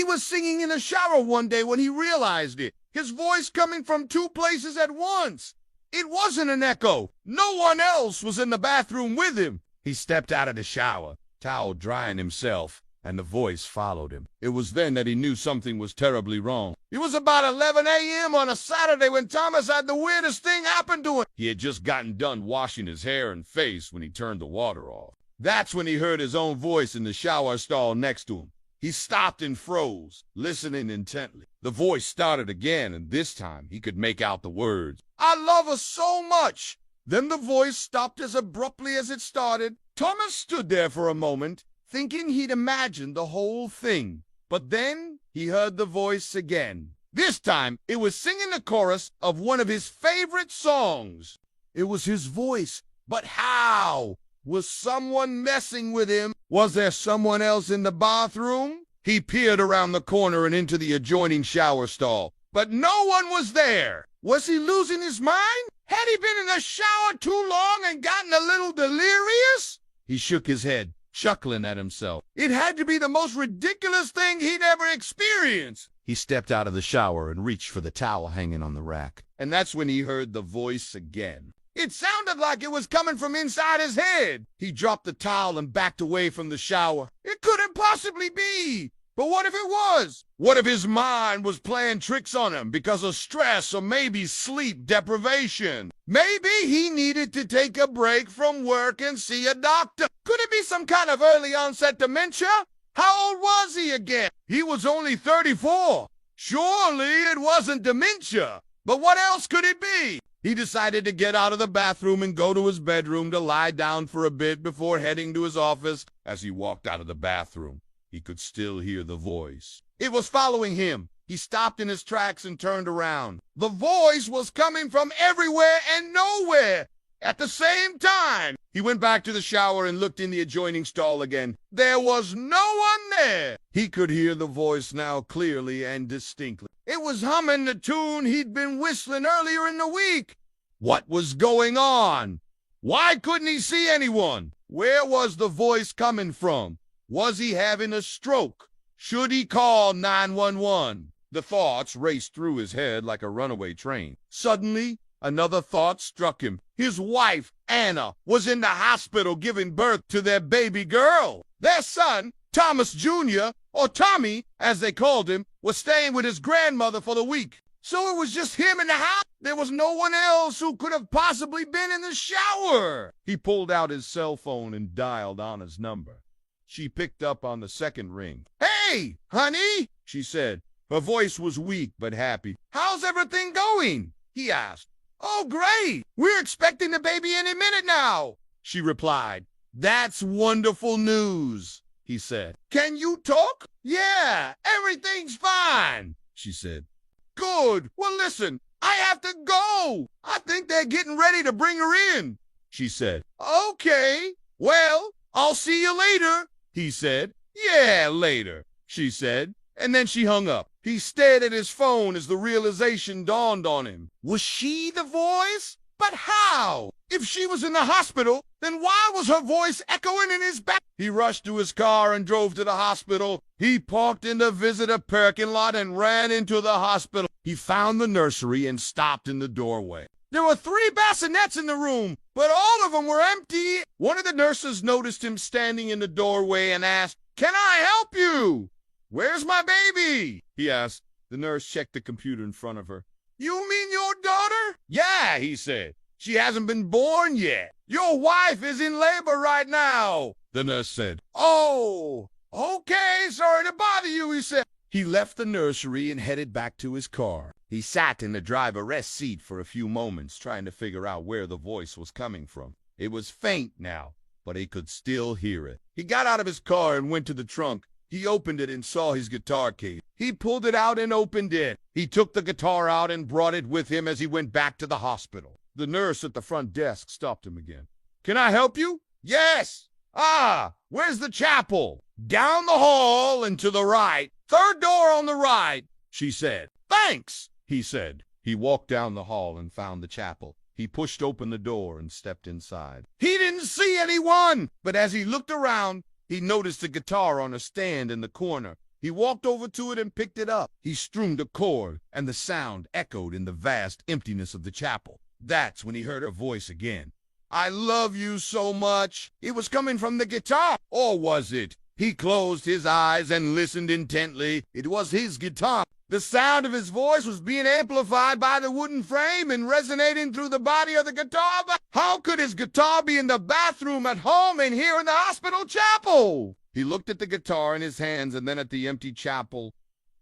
was singing in the shower one day when he realized it, his voice coming from two places at once. It wasn't an echo. No one else was in the bathroom with him. He stepped out of the shower, towel drying himself, and the voice followed him. It was then that he knew something was terribly wrong. It was about 11 a.m. on a Saturday when Thomas had the weirdest thing happen to him. He had just gotten done washing his hair and face when he turned the water off. That's when he heard his own voice in the shower stall next to him. He stopped and froze, listening intently. The voice started again, and this time he could make out the words, "I love her so much." Then the voice stopped as abruptly as it started. Thomas stood there for a moment, thinking he'd imagined the whole thing. But then he heard the voice again. This time, it was singing the chorus of one of his favorite songs. It was his voice, but how? Was someone messing with him? Was there someone else in the bathroom? He peered around the corner and into the adjoining shower stall, but no one was there. Was he losing his mind? Had he been in the shower too long and gotten a little delirious? He shook his head, chuckling at himself. It had to be the most ridiculous thing he'd ever experienced. He stepped out of the shower and reached for the towel hanging on the rack. And that's when he heard the voice again. It sounded like it was coming from inside his head. He dropped the towel and backed away from the shower. It couldn't possibly be. But what if it was? What if his mind was playing tricks on him because of stress or maybe sleep deprivation? Maybe he needed to take a break from work and see a doctor. Could it be some kind of early onset dementia? How old was he again? He was only 34. Surely it wasn't dementia. But what else could it be? He decided to get out of the bathroom and go to his bedroom to lie down for a bit before heading to his office. As he walked out of the bathroom, he could still hear the voice. It was following him. He stopped in his tracks and turned around. The voice was coming from everywhere and nowhere at the same time. He went back to the shower and looked in the adjoining stall again. There was no one there. He could hear the voice now clearly and distinctly. It was humming the tune he'd been whistling earlier in the week. What was going on? Why couldn't he see anyone? Where was the voice coming from? Was he having a stroke? Should he call 911? The thoughts raced through his head like a runaway train. Suddenly, another thought struck him. His wife, Anna, was in the hospital giving birth to their baby girl. Their son, Thomas Jr., or Tommy, as they called him, was staying with his grandmother for the week. So it was just him in the house. There was no one else who could have possibly been in the shower. He pulled out his cell phone and dialed Anna's number. She picked up on the second ring. "Hey, honey," she said. Her voice was weak but happy. "How's everything going?" he asked. "Oh, great. We're expecting the baby any minute now," she replied. "That's wonderful news," he said. "Can you talk?" "Yeah, everything's fine," she said. "Good. Well, listen, I have to go. I think they're getting ready to bring her in," she said. "Okay. Well, I'll see you later," he said. "Yeah, later," she said. And then she hung up. He stared at his phone as the realization dawned on him. Was she the voice? But how? If she was in the hospital, then why was her voice echoing in his back? He rushed to his car and drove to the hospital. He parked in the visitor parking lot and ran into the hospital. He found the nursery and stopped in the doorway. There were 3 bassinets in the room, but all of them were empty. One of the nurses noticed him standing in the doorway and asked, "Can I help you?" "Where's my baby?" he asked. The nurse checked the computer in front of her. "You mean your daughter?" "Yeah," he said. "She hasn't been born yet. Your wife is in labor right now," the nurse said. "Oh, okay, sorry to bother you," he said. He left the nursery and headed back to his car. He sat in the driver rest seat for a few moments, trying to figure out where the voice was coming from. It was faint now, but he could still hear it. He got out of his car and went to the trunk. He opened it and saw his guitar case. He pulled it out and opened it. He took the guitar out and brought it with him as he went back to the hospital. The nurse at the front desk stopped him again. "Can I help you?" "Yes." "Ah, where's the chapel?" "Down the hall and to the right. 3rd door on the right," she said. "Thanks," he said. He walked down the hall and found the chapel. He pushed open the door and stepped inside. He didn't see anyone, but as he looked around, he noticed a guitar on a stand in the corner. He walked over to it and picked it up. He strummed a chord, and the sound echoed in the vast emptiness of the chapel. That's when he heard her voice again. "I love you so much." It was coming from the guitar. Or was it? He closed his eyes and listened intently. It was his guitar. The sound of his voice was being amplified by the wooden frame and resonating through the body of the guitar. But how could his guitar be in the bathroom at home and here in the hospital chapel? He looked at the guitar in his hands and then at the empty chapel.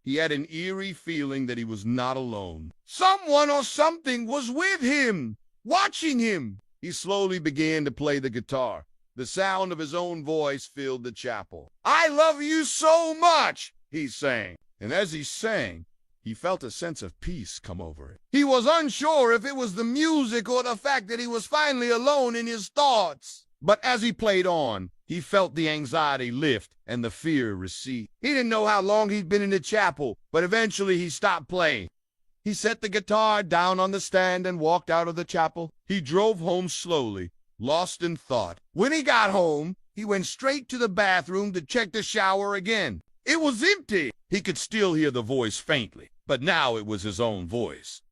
He had an eerie feeling that he was not alone. Someone or something was with him, watching him. He slowly began to play the guitar. The sound of his own voice filled the chapel. "I love you so much," he sang. And as he sang, he felt a sense of peace come over him. He was unsure if it was the music or the fact that he was finally alone in his thoughts. But as he played on, he felt the anxiety lift and the fear recede. He didn't know how long he'd been in the chapel, but eventually he stopped playing. He set the guitar down on the stand and walked out of the chapel. He drove home slowly, lost in thought. When he got home, he went straight to the bathroom to check the shower again. It was empty. He could still hear the voice faintly, but now it was his own voice.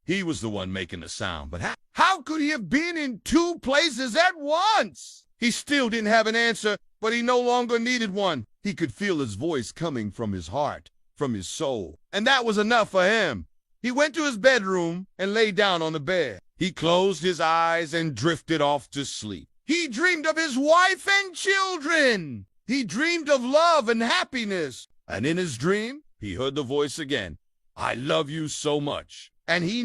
He was the one making the sound, but how could he have been in two places at once? He still didn't have an answer, but he no longer needed one. He could feel his voice coming from his heart, from his soul, and that was enough for him. He went to his bedroom and lay down on the bed. He closed his eyes and drifted off to sleep. He dreamed of his wife and children. He dreamed of love and happiness. And in his dream, he heard the voice again. "I love you so much." And he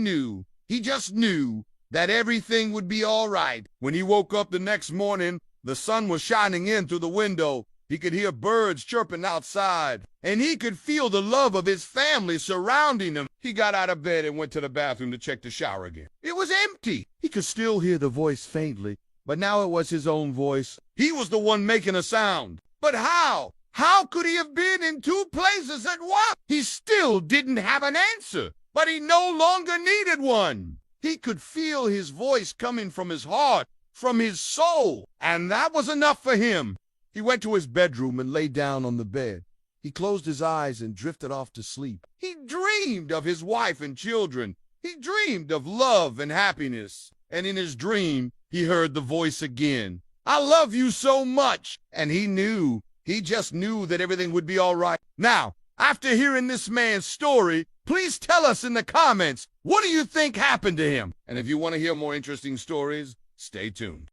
just knew that everything would be all right. When he woke up the next morning, the sun was shining in through the window. He could hear birds chirping outside, and he could feel the love of his family surrounding him. He got out of bed and went to the bathroom to check the shower again. It was empty. He could still hear the voice faintly, but now it was his own voice. He was the one making a sound. But how? How could he have been in two places at once? He still didn't have an answer, but he no longer needed one. He could feel his voice coming from his heart, from his soul, and that was enough for him. He went to his bedroom and lay down on the bed. He closed his eyes and drifted off to sleep. He dreamed of his wife and children. He dreamed of love and happiness. And in his dream, he heard the voice again. "I love you so much." And he just knew that everything would be all right. Now, after hearing this man's story, please tell us in the comments, what do you think happened to him? And if you want to hear more interesting stories, stay tuned.